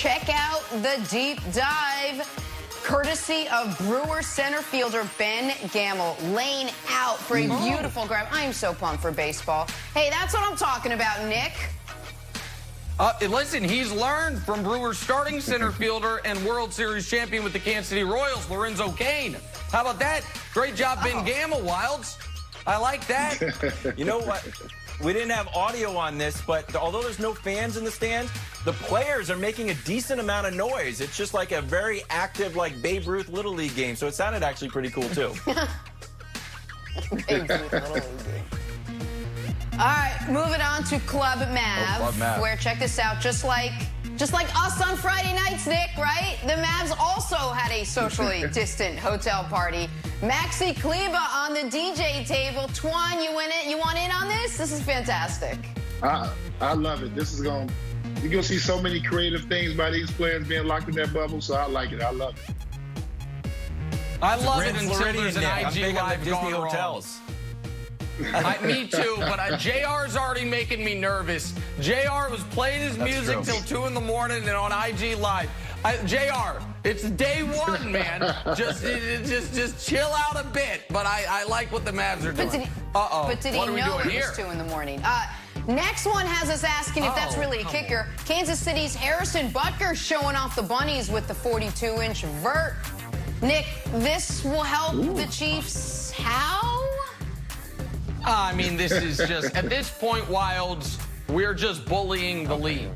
check out the deep dive, courtesy of Brewer center fielder Ben Gamble, laying out for a beautiful grab. I am so pumped for baseball. Hey, that's what I'm talking about, Nick. Listen, he's learned from Brewers starting center fielder and World Series champion with the Kansas City Royals, Lorenzo Cain. How about that? Great job, Ben Gamble, Wilds. I like that. You know what? We didn't have audio on this, but although there's no fans in the stands, the players are making a decent amount of noise. It's just like a very active, like Babe Ruth Little League game. So it sounded actually pretty cool, too. Babe Ruth Little League game. All right, moving on to Club Mav, where, check this out, just like us on Friday nights, Nick, right? The Mavs also had a socially distant hotel party. Maxi Kleba on the DJ table. Twan, you want in on this? This is fantastic. I love it. This is you're gonna see so many creative things by these players being locked in their bubble, so I like it. I love it. I love it until there's an IG Live Disney gone hotels. wrong. Me too, but JR's already making me nervous. JR was playing his music till 2 in the morning and on IG Live. JR, it's day one, man. just chill out a bit. But I like what the Mavs are doing. But did he know it was 2 in the morning? Next one has us asking if that's really a kicker. Kansas City's Harrison Butker showing off the bunnies with the 42-inch vert. Nick, this will help the Chiefs how? I mean, this is just, at this point, Wilds, we're just bullying the league.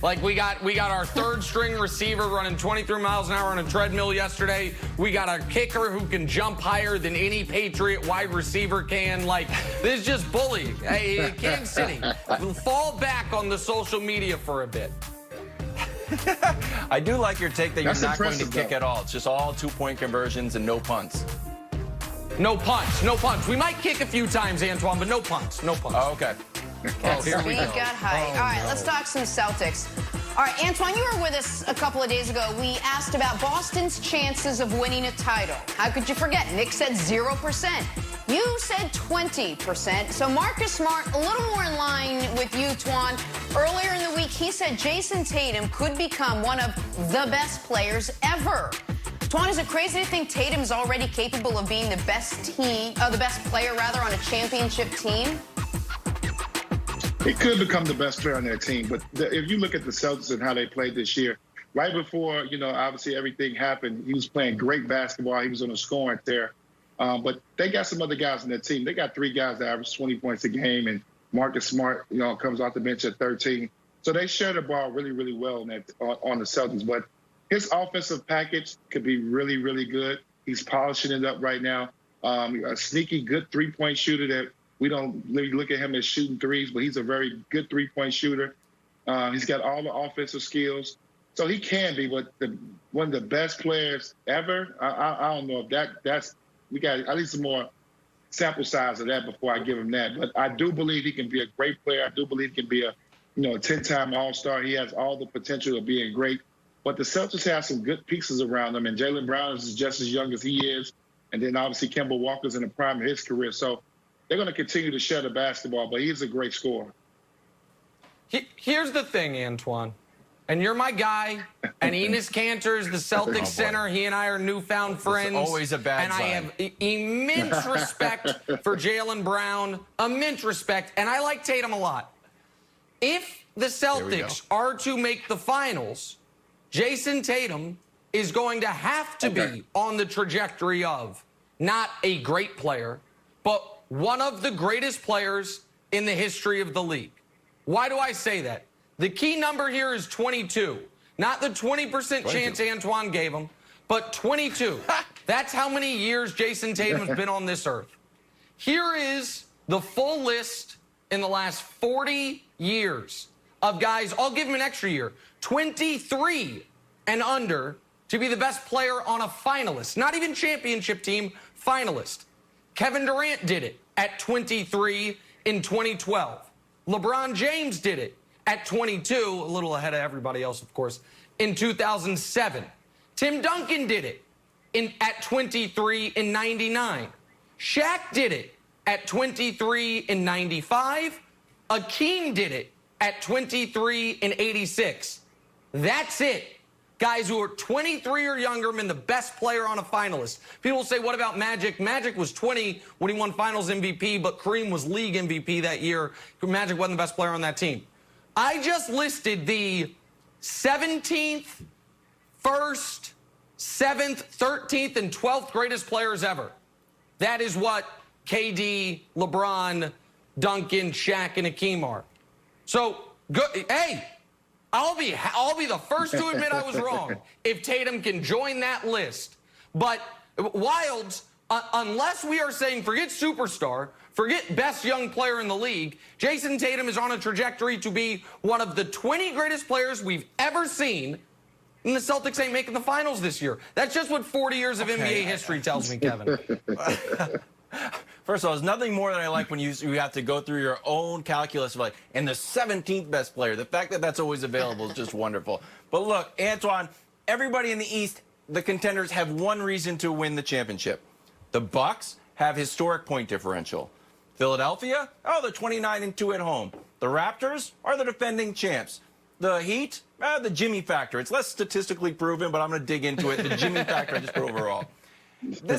Like, we got our third-string receiver running 23 miles an hour on a treadmill yesterday. We got a kicker who can jump higher than any Patriot wide receiver can. Like, this is just bullying. Hey, Kansas City, fall back on the social media for a bit. I do like your take that you're not going to kick at all. It's just all 2-point conversions and no punts. No punts, no punts. We might kick a few times, Antoine, but no punts, no punts. Oh, okay. Here we go. Got high. All right, let's talk some Celtics. All right, Antoine, you were with us a couple of days ago. We asked about Boston's chances of winning a title. How could you forget? Nick said 0%. You said 20%. So Marcus Smart, a little more in line with you, Twan. Earlier in the week, he said Jayson Tatum could become one of the best players ever. Twan, is it crazy to think Tatum's already capable of being the best player on a championship team? He could become the best player on their team, but if you look at the Celtics and how they played this year, right before, obviously everything happened, he was playing great basketball. He was on a scoring tear. But they got some other guys on their team. They got 3 guys that average 20 points a game, and Marcus Smart, comes off the bench at 13. So they share the ball really, really well on the Celtics. But his offensive package could be really, really good. He's polishing it up right now. A sneaky, good 3-point shooter that we don't really look at him as shooting threes, but he's a very good 3-point shooter. He's got all the offensive skills. So he can be one of the best players ever. I don't know if we got at least some more sample size of that before I give him that. But I do believe he can be a great player. I do believe he can be a 10-time All-Star. He has all the potential of being great. But the Celtics have some good pieces around them, and Jaylen Brown is just as young as he is. And then obviously Kemba Walker's in the prime of his career. So they're going to continue to share the basketball, but he's a great scorer. Here's the thing, Antoine, and you're my guy, and Enes Kanter's the Celtics center. He and I are newfound friends. It's always a bad sign. And I have immense respect for Jaylen Brown, immense respect, and I like Tatum a lot. If the Celtics are to make the finals, Jayson Tatum is going to have to be on the trajectory of not a great player, but one of the greatest players in the history of the league. Why do I say that? The key number here is 22. Not the 20% chance Antoine gave him, but 22. That's how many years Jayson Tatum has been on this earth. Here is the full list in the last 40 years of guys, I'll give him an extra year, 23 and under to be the best player on a finalist, not even championship team, finalist. Kevin Durant did it at 23 in 2012. LeBron James did it at 22, a little ahead of everybody else, of course, in 2007. Tim Duncan did it at 23 in 99. Shaq did it at 23 in 95. Akeem did it at 23 in 86. That's it. Guys who are 23 or younger been the best player on a finalist. People say, what about Magic? Magic was 20 when he won Finals MVP, but Kareem was league MVP that year. Magic wasn't the best player on that team. I just listed the 17th, 1st, 7th, 13th, and 12th greatest players ever. That is what KD, LeBron, Duncan, Shaq, and Hakeem are. So, good. Hey, I'll be the first to admit I was wrong if Tatum can join that list. But Wilds, unless we are saying forget superstar, forget best young player in the league, Jayson Tatum is on a trajectory to be one of the 20 greatest players we've ever seen, and the Celtics ain't making the finals this year. That's just what 40 years of NBA history tells me, Kevin. First of all, there's nothing more than I like when you have to go through your own calculus of like, and the 17th best player. The fact that that's always available is just wonderful. But look, Antoine, everybody in the East, the contenders have one reason to win the championship. The Bucks have historic point differential. Philadelphia, oh, they're 29-2 at home. The Raptors are the defending champs. The Heat, the Jimmy factor. It's less statistically proven, but I'm going to dig into it. The Jimmy factor just overall. The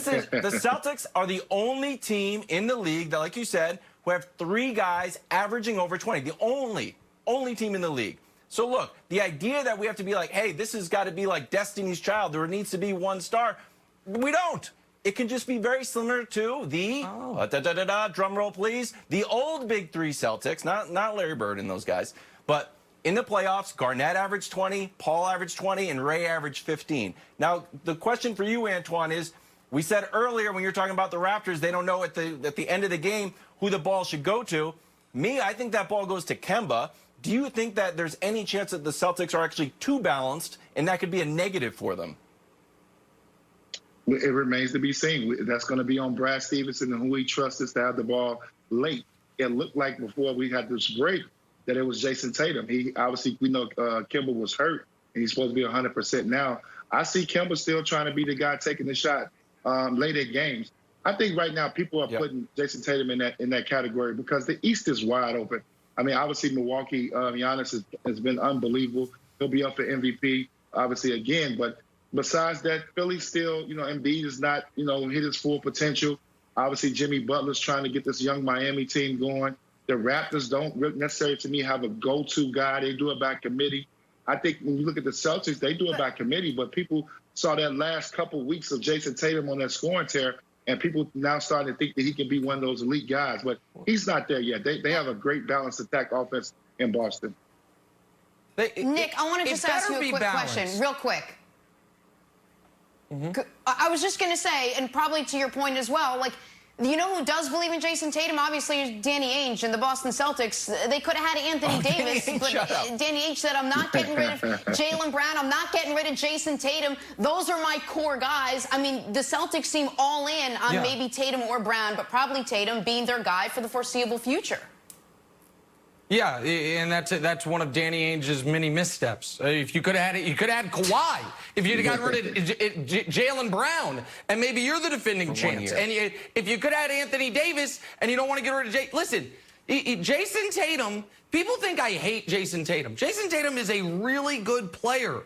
Celtics are the only team in the league that, like you said, who have 3 guys averaging over 20. The only team in the league. So look, the idea that we have to be like, hey, this has got to be like Destiny's Child. There needs to be one star. We don't. It can just be very similar to the, drum roll please, the old Big 3 Celtics, not Larry Bird and those guys. But in the playoffs, Garnett averaged 20, Paul averaged 20, and Ray averaged 15. Now, the question for you, Antoine, is, we said earlier when you're talking about the Raptors, they don't know at the end of the game who the ball should go to. Me, I think that ball goes to Kemba. Do you think that there's any chance that the Celtics are actually too balanced and that could be a negative for them? It remains to be seen. That's going to be on Brad Stevenson and who he trusts to have the ball late. It looked like before we had this break that it was Jayson Tatum. He obviously, we know Kemba was hurt and he's supposed to be 100% now. I see Kemba still trying to be the guy taking the shot late in games. I think right now people are putting Jayson Tatum in that category because the East is wide open. I mean, obviously Milwaukee, Giannis has been unbelievable. He'll be up for MVP, obviously, again. But besides that, Philly still, Embiid is not, hit his full potential. Obviously, Jimmy Butler's trying to get this young Miami team going. The Raptors don't necessarily, to me, have a go-to guy. They do it by committee. I think when you look at the Celtics, they do it by committee, but people saw that last couple weeks of Jayson Tatum on that scoring tear, and people now starting to think that he can be one of those elite guys, but he's not there yet. They have a great balanced attack offense in Boston. Nick, I want to just ask you a quick question, real quick. I was just going to say, and probably to your point as well, like, you know who does believe in Jayson Tatum? Obviously, is Danny Ainge and the Boston Celtics. They could have had Anthony Davis, but Danny Ainge said, I'm not getting rid of Jaylen Brown. I'm not getting rid of Jayson Tatum. Those are my core guys. I mean, the Celtics seem all in on maybe Tatum or Brown, but probably Tatum being their guy for the foreseeable future. Yeah, and that's one of Danny Ainge's many missteps. If you could have had it, you could have had Kawhi. If you'd have gotten rid of Jaylen Brown, and maybe you're the defending champs. And if you could have had Anthony Davis, and you don't want to get rid of listen, Jayson Tatum. People think I hate Jayson Tatum. Jayson Tatum is a really good player,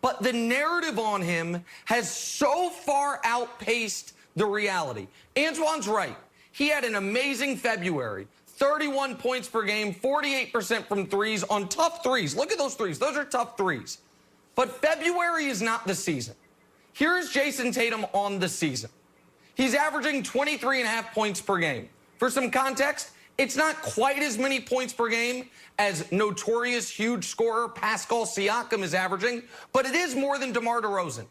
but the narrative on him has so far outpaced the reality. Antoine's right. He had an amazing February. 31 points per game, 48% from threes on tough threes. Look at those threes. Those are tough threes. But February is not the season. Here's Jayson Tatum on the season. He's averaging 23.5 points per game. For some context, it's not quite as many points per game as notorious huge scorer Pascal Siakam is averaging, but it is more than DeMar DeRozan.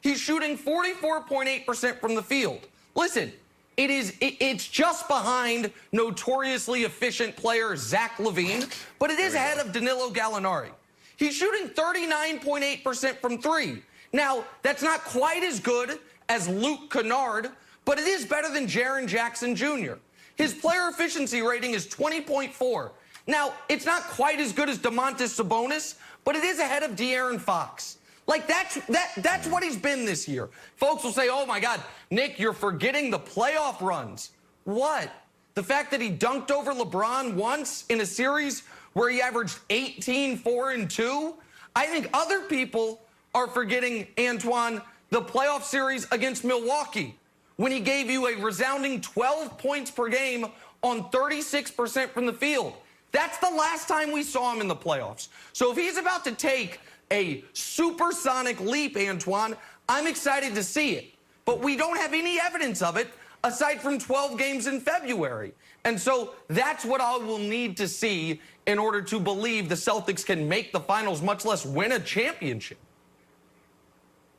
He's shooting 44.8% from the field. Listen, it's just behind notoriously efficient player Zach LaVine, but it is ahead of Danilo Gallinari. He's shooting 39.8% from three. Now, that's not quite as good as Luke Kennard, but it is better than Jaren Jackson Jr. His player efficiency rating is 20.4. Now, it's not quite as good as Domantas Sabonis, but it is ahead of De'Aaron Fox. Like, that's what he's been this year. Folks will say, oh, my God, Nick, you're forgetting the playoff runs. What? The fact that he dunked over LeBron once in a series where he averaged 18, 4, and 2? I think other people are forgetting, Antoine, the playoff series against Milwaukee, when he gave you a resounding 12 points per game on 36% from the field. That's the last time we saw him in the playoffs. So if he's about to take a supersonic leap, Antoine, I'm excited to see it. But we don't have any evidence of it aside from 12 games in February. And so that's what I will need to see in order to believe the Celtics can make the finals, much less win a championship.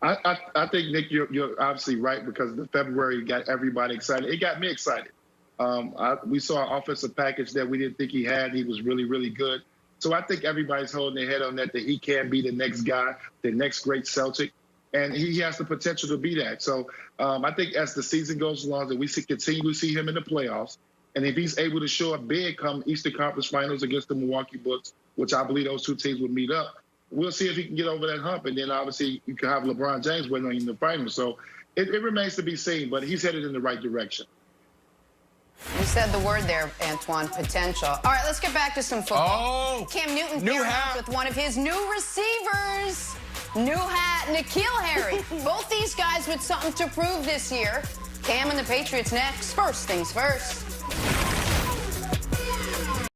I think, Nick, you're obviously right, because the February got everybody excited. It got me excited. We saw an offensive package that we didn't think he had. He was really, really good. So I think everybody's holding their head on that he can be the next guy, the next great Celtic. And he has the potential to be that. So I think as the season goes along, that we continue to see him in the playoffs. And if he's able to show up big come Eastern Conference Finals against the Milwaukee Bucks, which I believe those two teams would meet up, we'll see if he can get over that hump. And then obviously you can have LeBron James waiting on you in the finals. So it remains to be seen, but he's headed in the right direction. You said the word there, Antoine, potential. All right, let's get back to some football. Oh, Cam Newton new paired hat up with one of his new receivers. New hat, N'Keal Harry. Both these guys with something to prove this year. Cam and the Patriots next. First things first.